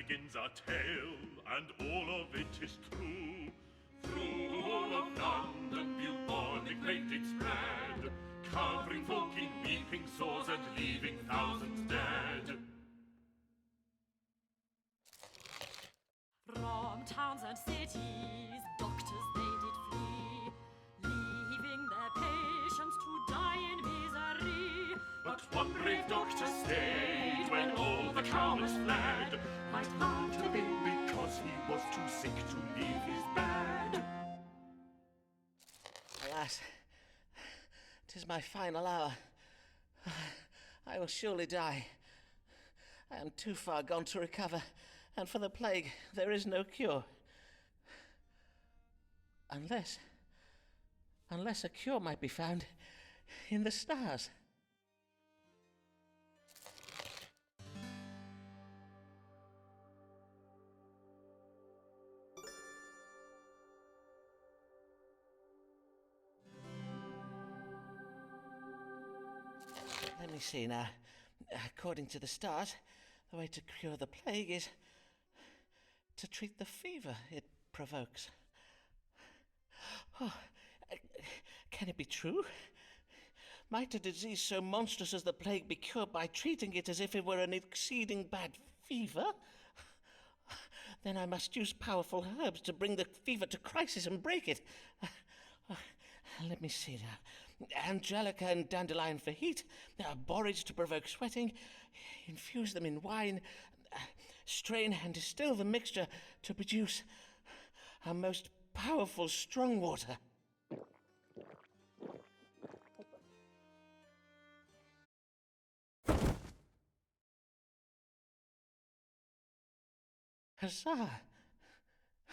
begins our tale, and all of it is true. Through all of London, bubonic plague did spread, covering folk in weeping sores and leaving thousands dead. From towns and cities, doctors they did flee, leaving their patients to die in misery. But one brave doctor stayed when all the cowards fled. Might have been because he was too sick to leave his bed. Alas, 'tis my final hour. I will surely die. I am too far gone to recover, and for the plague there is no cure. Unless a cure might be found in the stars. Let me see now. According to the stars, the way to cure the plague is to treat the fever it provokes. Oh, can it be true? Might a disease so monstrous as the plague be cured by treating it as if it were an exceeding bad fever? Then I must use powerful herbs to bring the fever to crisis and break it. Let me see now. Angelica and dandelion for heat, borage to provoke sweating, infuse them in wine, strain and distill the mixture to produce a most powerful strong water. Huzzah!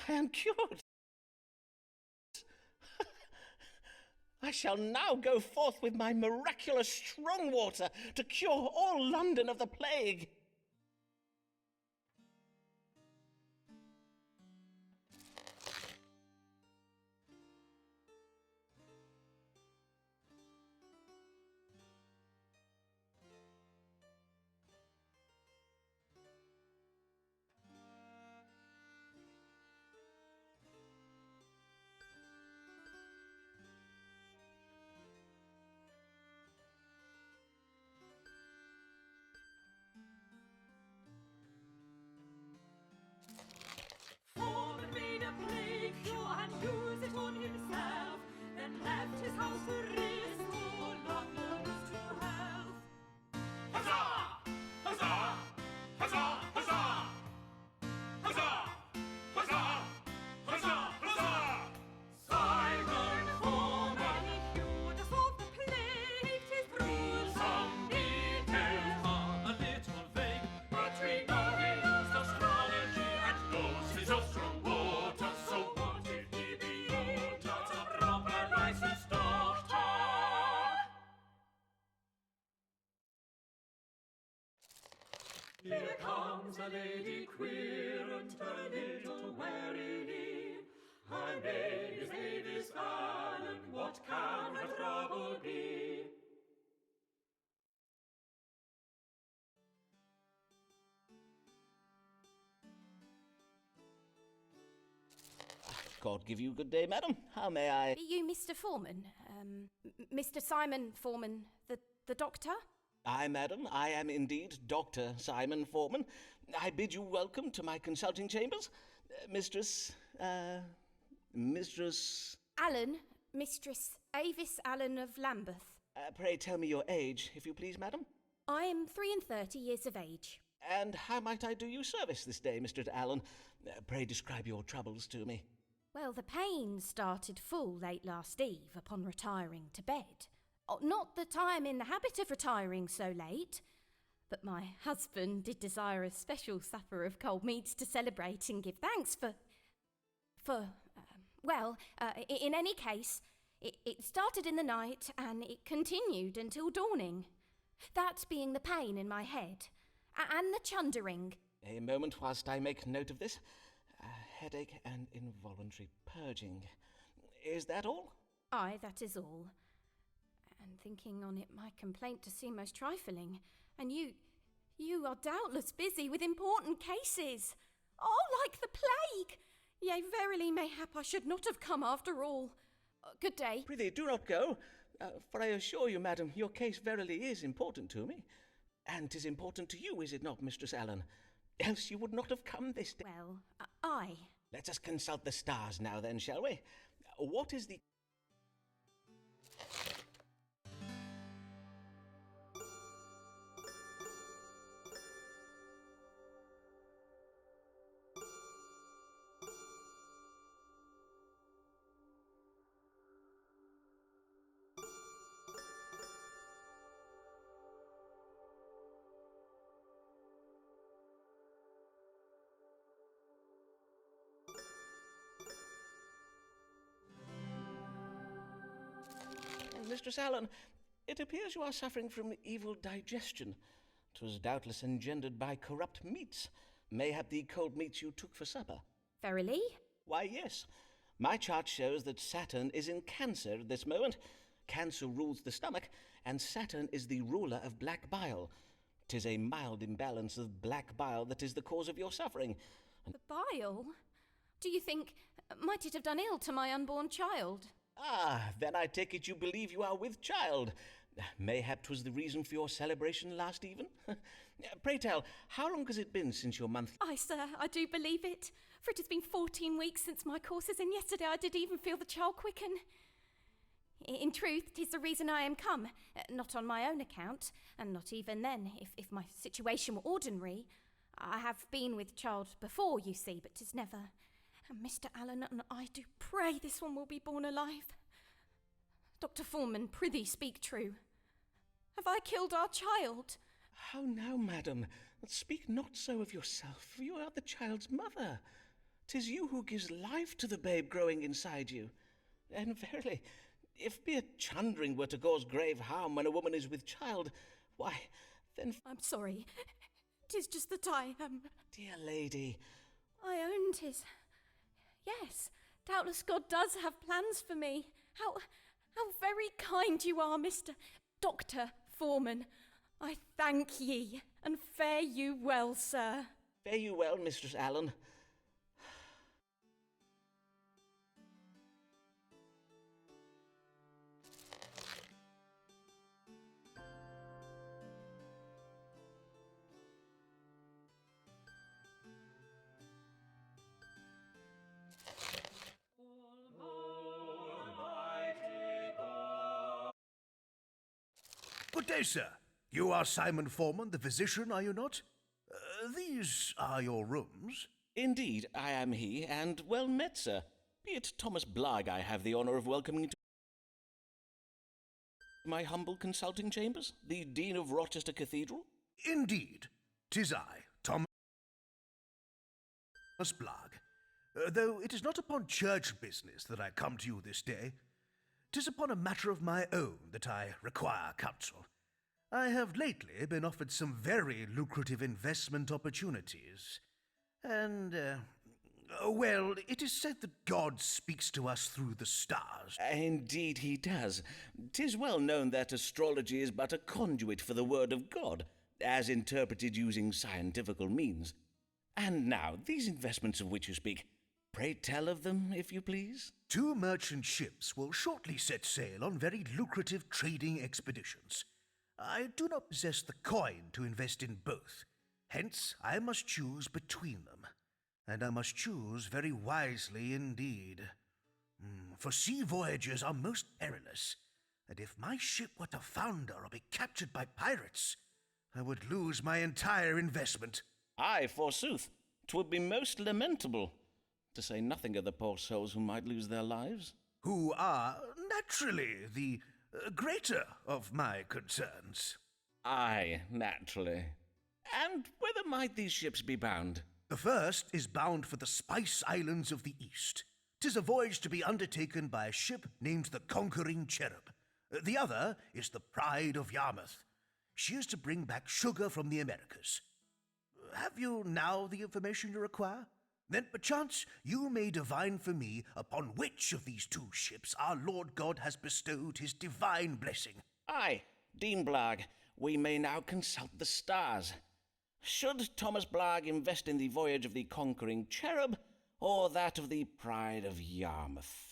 I am cured! I shall now go forth with my miraculous strong water to cure all London of the plague. Foreman made a plague cure and used it on himself, then left his house to restore Londoners to health. Huzzah! Huzzah! Huzzah! Huzzah! Huzzah! Huzzah! Huzzah! Huzzah! Simon Foreman, he cured us of the plague. 'Tis through Some details are a little vague, but we know he used astrology and doses of strong water. So what if he be not a proper licensed doctor? Here comes a lady queer and a little wearily. Her name is Avis Allen. What can her trouble be? God give you good day, madam. How may I? Are you Mr. Foreman? Mr. Simon Foreman, the doctor? Aye, madam, I am indeed Dr. Simon Foreman. I bid you welcome to my consulting chambers. Mistress... Allen, Mistress Avis Allen of Lambeth. Pray tell me your age, if you please, madam. I am 33 years of age. And how might I do you service this day, Mr. Allen? Pray describe your troubles to me. Well, the pain started full late last eve upon retiring to bed. Not that I am in the habit of retiring so late, but my husband did desire a special supper of cold meats to celebrate and give thanks in any case, it started in the night and it continued until dawning. That being the pain in my head and the chundering. A moment whilst I make note of this. Headache and involuntary purging. Is that all? Aye, that is all. And thinking on it, my complaint to seem most trifling, and you You are doubtless busy with important cases. Oh, like the plague! Yea, verily, mayhap I should not have come after all. Good day. Prithee, do not go, for I assure you, madam, your case verily is important to me. And 'tis important to you, is it not, Mistress Allen? Else you would not have come this day. Well, I. Let us consult the stars now then, shall we? What is the... Mistress Allen, it appears you are suffering from evil digestion. 'Twas doubtless engendered by corrupt meats. Mayhap the cold meats you took for supper. Verily? Why, yes. My chart shows that Saturn is in Cancer at this moment. Cancer rules the stomach, and Saturn is the ruler of black bile. 'Tis a mild imbalance of black bile that is the cause of your suffering. The bile? Do you think, might it have done ill to my unborn child? Ah, then I take it you believe you are with child. Mayhap 'twas the reason for your celebration last even. Pray tell, how long has it been since your monthly... Aye, sir, I do believe it. For it has been 14 weeks since my courses, and yesterday I did even feel the child quicken. In truth, 'tis the reason I am come, not on my own account, and not even then, if my situation were ordinary. I have been with child before, you see, but 'tis never... And Mr. Allen, and I do pray this one will be born alive. Dr. Foreman, prithee speak true. Have I killed our child? How now, madam? Speak not so of yourself. You are the child's mother. 'Tis you who gives life to the babe growing inside you. And verily, if mere chundering were to cause grave harm when a woman is with child, why, then... I'm sorry. 'Tis just that I am... Dear lady... I own 'tis... Yes, doubtless God does have plans for me. How very kind you are, Mr. Dr. Foreman. I thank ye, and fare you well, sir. Fare you well, Mistress Allen. Good day, sir. You are Simon Foreman, the physician, are you not? These are your rooms. Indeed, I am he, and well met, sir. Be it Thomas Blagg I have the honour of welcoming to my humble consulting chambers, the Dean of Rochester Cathedral? Indeed. 'Tis I, Thomas Blagg. Though it is not upon church business that I come to you this day. 'Tis upon a matter of my own that I require counsel. I have lately been offered some very lucrative investment opportunities, and, well, it is said that God speaks to us through the stars. Indeed he does. 'Tis well known that astrology is but a conduit for the word of God, as interpreted using scientifical means. And now, these investments of which you speak, pray tell of them, if you please. 2 merchant ships will shortly set sail on very lucrative trading expeditions. I do not possess the coin to invest in both. Hence, I must choose between them. And I must choose very wisely indeed. For sea voyages are most perilous, and if my ship were to founder or be captured by pirates, I would lose my entire investment. Aye, forsooth, 'twould be most lamentable, to say nothing of the poor souls who might lose their lives. Who are, naturally, the greater of my concerns. Aye, naturally. And whither might these ships be bound? The first is bound for the Spice Islands of the East. 'Tis a voyage to be undertaken by a ship named the Conquering Cherub. The other is the Pride of Yarmouth. She is to bring back sugar from the Americas. Have you now the information you require? Then perchance you may divine for me upon which of these 2 ships our Lord God has bestowed his divine blessing. Aye, Dean Blagg, we may now consult the stars. Should Thomas Blagg invest in the voyage of the Conquering Cherub, or that of the Pride of Yarmouth?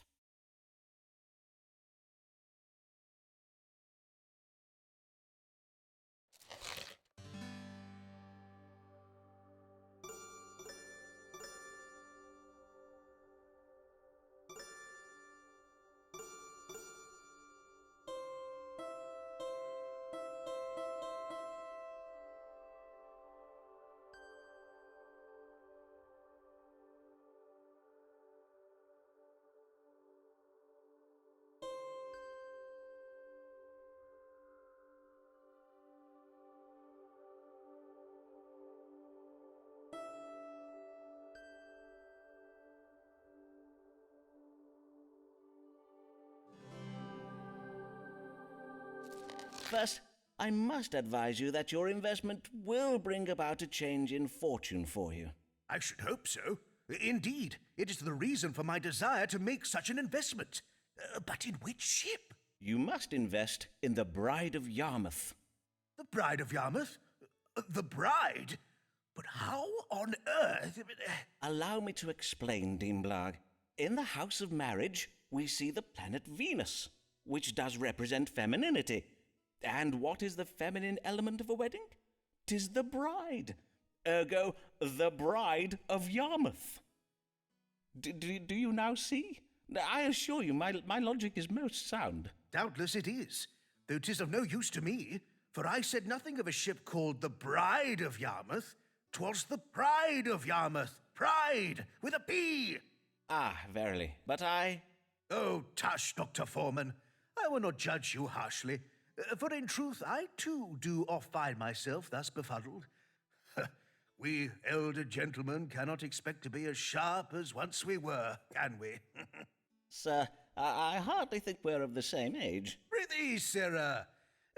First, I must advise you that your investment will bring about a change in fortune for you. I should hope so. Indeed, it is the reason for my desire to make such an investment. But in which ship? You must invest in the Bride of Yarmouth. The Bride of Yarmouth? The bride? But how on earth? Allow me to explain, Dean Blagg. In the house of marriage, we see the planet Venus, which does represent femininity. And what is the feminine element of a wedding? 'Tis the bride. Ergo, the Bride of Yarmouth. Do you now see? I assure you, my logic is most sound. Doubtless it is, though 'tis of no use to me, for I said nothing of a ship called the Bride of Yarmouth. 'Twas the Pride of Yarmouth. Pride, with a P. Ah, verily. But I... Oh, tush, Dr. Foreman. I will not judge you harshly, for in truth I too do oft find myself thus befuddled. We elder gentlemen cannot expect to be as sharp as once we were, can we? Sir, I hardly think we're of the same age. Prithee, sirrah,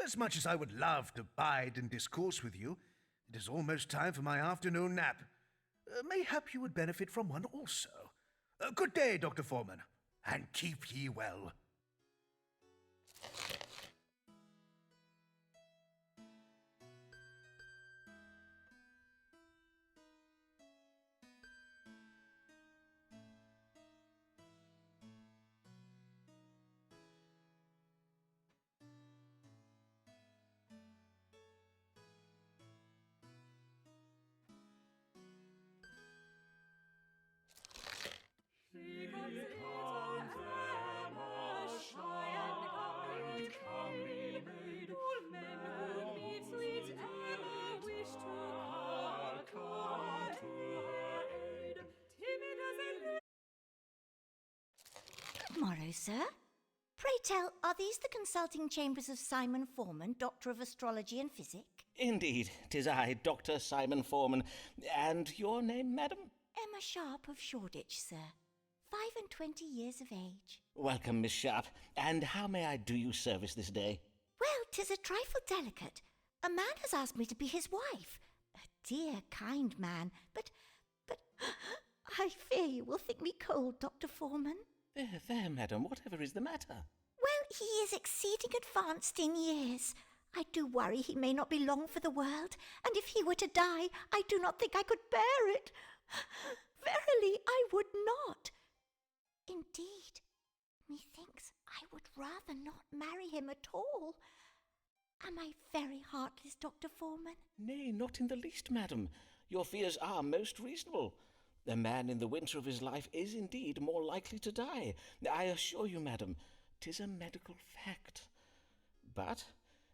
as much as I would love to bide and discourse with you, it is almost time for my afternoon nap. Mayhap you would benefit from one also. Good day, Dr. Foreman, and keep ye well. Here comes Emma, shy and comely maid. All men who meet sweet Emma wish to come to her aid. Timid as a Good morrow, sir. Pray tell, are these the consulting chambers of Simon Foreman, Doctor of Astrology and Physic? Indeed, 'tis I, Dr. Simon Foreman. And your name, madam? Emma Sharp of Shoreditch, sir. 25 years of age. Welcome, Miss Sharp. And how may I do you service this day? Well, 'tis a trifle delicate. A man has asked me to be his wife. A dear, kind man, but I fear you will think me cold, Dr. Foreman. There, madam, whatever is the matter? Well, he is exceeding advanced in years. I do worry he may not be long for the world, and if he were to die, I do not think I could bear it. Verily, I would not. Indeed, methinks I would rather not marry him at all. Am I very heartless, Dr. Foreman? Nay, not in the least, madam. Your fears are most reasonable. A man in the winter of his life is indeed more likely to die. I assure you, madam, 'tis a medical fact. But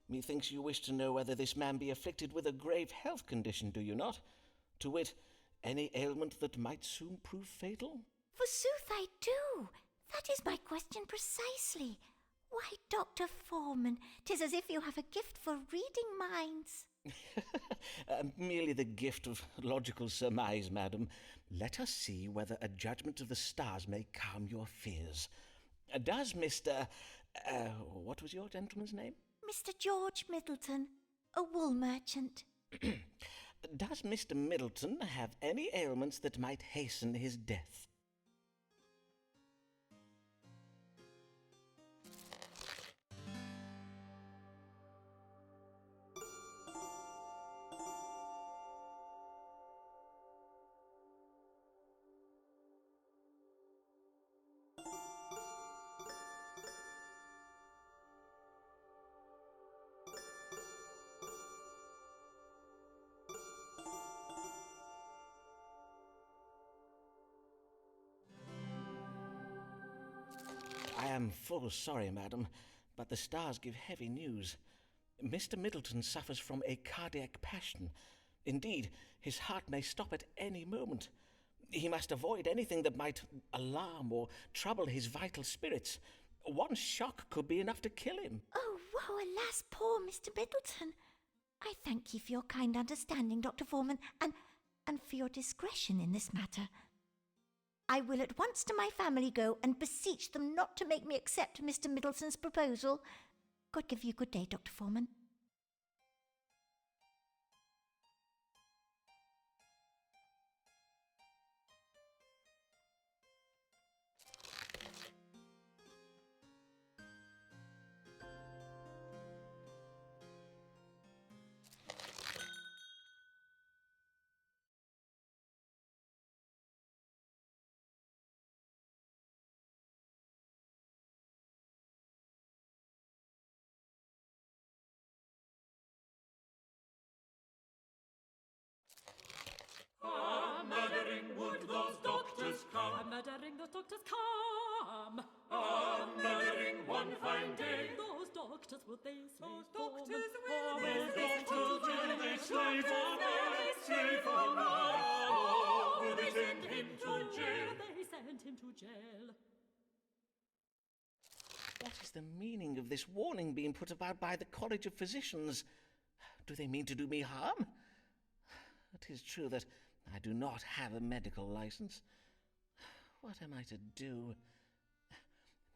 methinks you wish to know whether this man be afflicted with a grave health condition, do you not? To wit, any ailment that might soon prove fatal? Forsooth I do. That is my question precisely. Why, Dr. Foreman, 'tis as if you have a gift for reading minds. Merely the gift of logical surmise, madam. Let us see whether a judgment of the stars may calm your fears. Does Mr. What was your gentleman's name? Mr. George Middleton, a wool merchant. Does Mr. Middleton have any ailments that might hasten his death? am full sorry, madam, but the stars give heavy news. Mr. Middleton suffers from a cardiac passion. Indeed, his heart may stop at any moment. He must avoid anything that might alarm or trouble his vital spirits. One shock could be enough to kill him. Oh, woe, alas, poor Mr. Middleton. I thank you for your kind understanding, Dr. Foreman, and for your discretion in this matter. I will at once to my family go and beseech them not to make me accept Mr. Middleton's proposal. God give you good day, Dr. Foreman. Murdering would those doctors come. Murdering those doctors come. Murdering one fine day. Those doctors will they slay Those for doctors men. will Those they doctors will they will slay for men, slay for men. Oh, will they send him to jail? They send him to jail. What is the meaning of this warning being put about by the College of Physicians? Do they mean to do me harm? It is true that I do not have a medical license. What am I to do?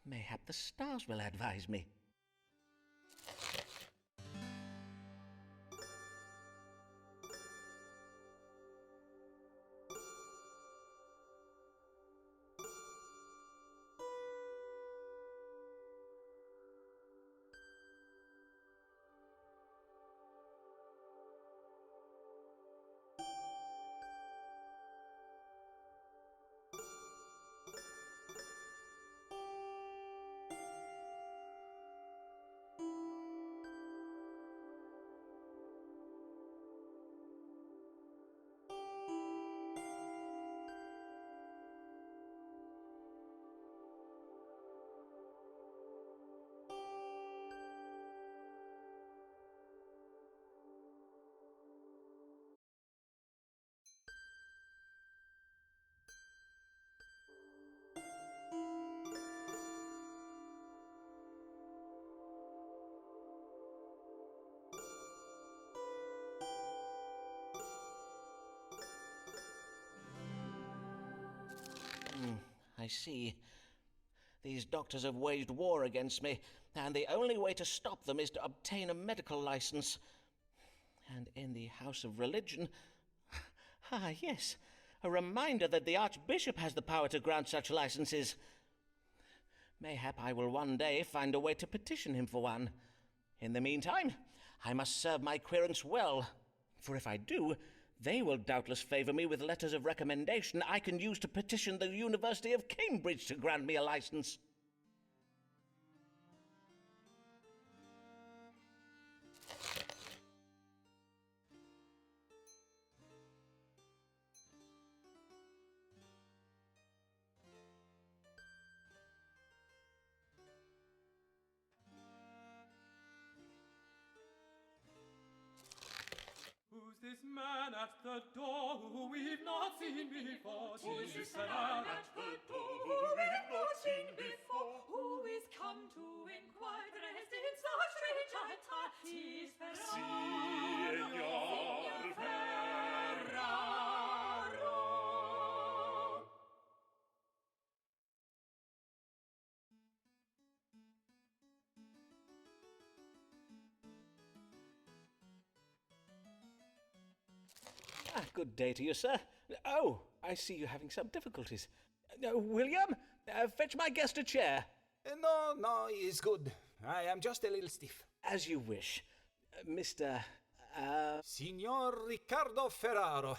Mayhap the stars will advise me. I see. These doctors have waged war against me, and the only way to stop them is to obtain a medical license. And in the House of Religion... Ah, yes, a reminder that the Archbishop has the power to grant such licenses. Mayhap I will one day find a way to petition him for one. In the meantime, I must serve my querents well, for if I do, they will doubtless favour me with letters of recommendation I can use to petition the University of Cambridge to grant me a license. Who's this man at the door who we've not seen before? Who's this man at the door who we've not seen before? Who is come to inquire dressed in such strange attire? Tis Signor Ferraro. Good day to you, sir. Oh, I see you're having some difficulties. William, fetch my guest a chair. No, it's good. I am just a little stiff. As you wish. Mr. Signor Riccardo Ferraro.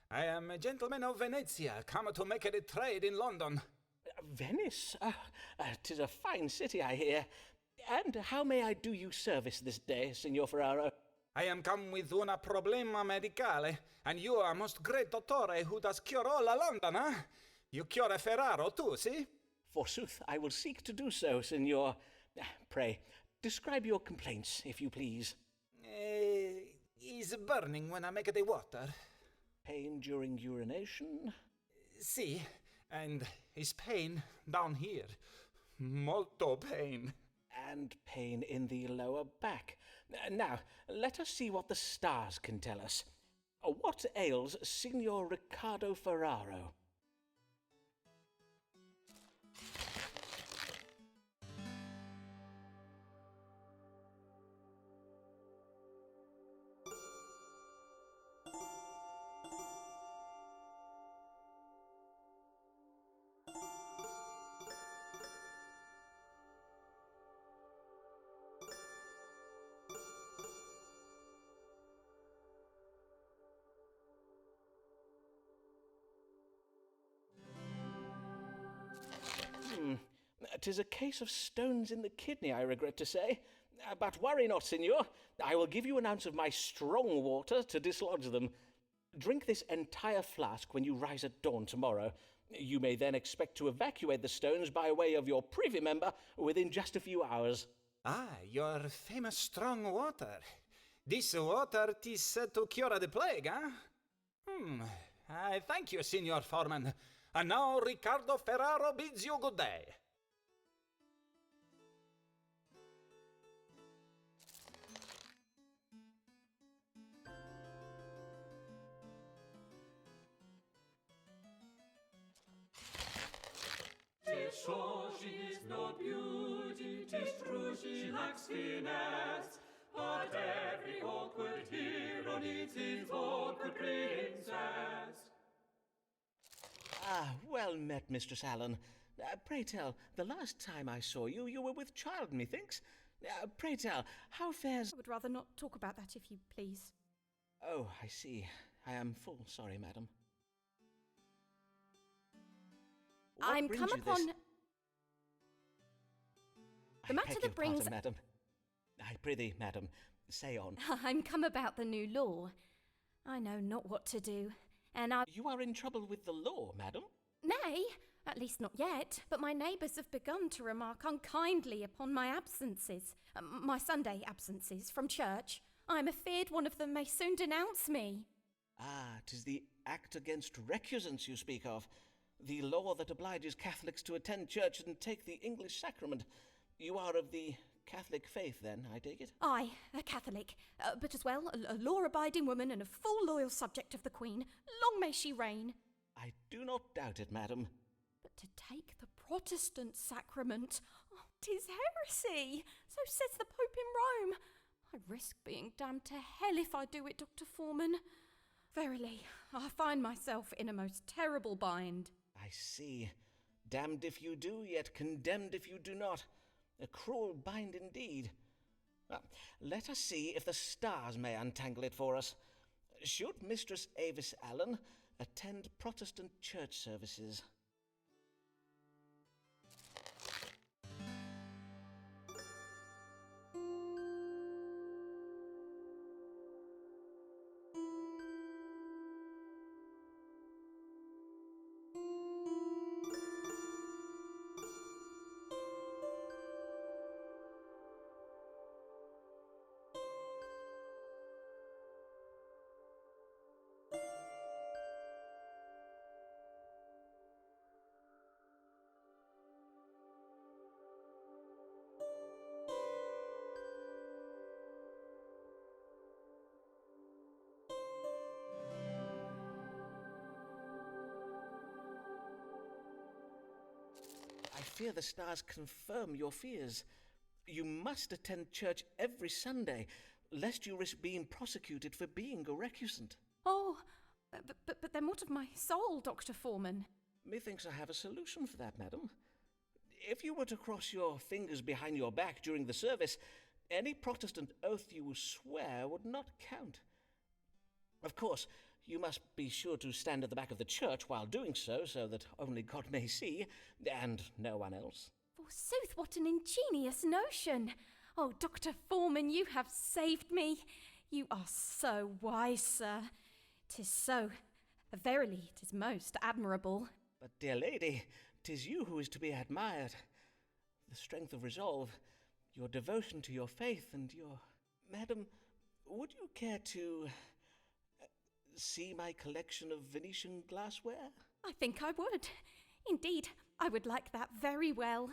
I am a gentleman of Venezia, come to make a trade in London. Venice? 'Tis a fine city, I hear. And how may I do you service this day, Signor Ferraro? I am come with una problema medicale, and you are most great dottore who does cure all London, huh? You cure Ferraro too, see? Forsooth, I will seek to do so, Signor. Pray, describe your complaints, if you please. Is burning when I make the water. Pain during urination? See, and is pain down here. Molto pain. And pain in the lower back. Now, let us see what the stars can tell us. What ails Signor Riccardo Ferraro? "'Tis a case of stones in the kidney, I regret to say. But worry not, Signor. I will give you an ounce of my strong water to dislodge them. Drink this entire flask when you rise at dawn tomorrow. You may then expect to evacuate the stones by way of your privy member within just a few hours." Ah, your famous strong water. This water is said to cure the plague, huh? I thank you, Signor Foreman. And now Riccardo Ferraro bids you good day. Tis sure she's no beauty, tis true she lacks finesse, but every awkward hero needs his awkward princess. Ah, well met, Mistress Allen. Pray tell, the last time I saw you, you were with child, methinks. Pray tell, how fares... I would rather not talk about that, if you please. Oh, I see. I am full sorry, madam. What I'm brings come you upon... this? The I matter beg that your brings... pardon, madam. I prithee, madam, say on. I'm come about the new law. I know not what to do, and I... You are in trouble with the law, madam? Nay, at least not yet, but my neighbours have begun to remark unkindly upon my absences, my Sunday absences from church. I am afeard one of them may soon denounce me. Ah, 'tis the Act Against Recusants you speak of. The law that obliges Catholics to attend church and take the English sacrament. You are of the Catholic faith, then, I take it? I, a Catholic, but as well a law-abiding woman and a full loyal subject of the Queen. Long may she reign. I do not doubt it, madam. But to take the Protestant sacrament, 'tis heresy. So says the Pope in Rome. I risk being damned to hell if I do it, Dr. Foreman. Verily, I find myself in a most terrible bind. I see. Damned if you do, yet condemned if you do not. A cruel bind indeed. Well, let us see if the stars may untangle it for us. Should Mistress Avis Allen attend Protestant church services? I fear the stars confirm your fears. You must attend church every Sunday, lest you risk being prosecuted for being a recusant. Oh, but then what of my soul, Dr. Foreman? Methinks I have a solution for that, madam. If you were to cross your fingers behind your back during the service, any Protestant oath you swear would not count. Of course, you must be sure to stand at the back of the church while doing so that only God may see, and no one else. Forsooth, what an ingenious notion! Oh, Dr. Foreman, you have saved me. You are so wise, sir. 'Tis so. Verily, 'tis most admirable. But, dear lady, 'tis you who is to be admired. The strength of resolve, your devotion to your faith, and your... Madam, would you care to see my collection of Venetian glassware? I think I would. Indeed, I would like that very well.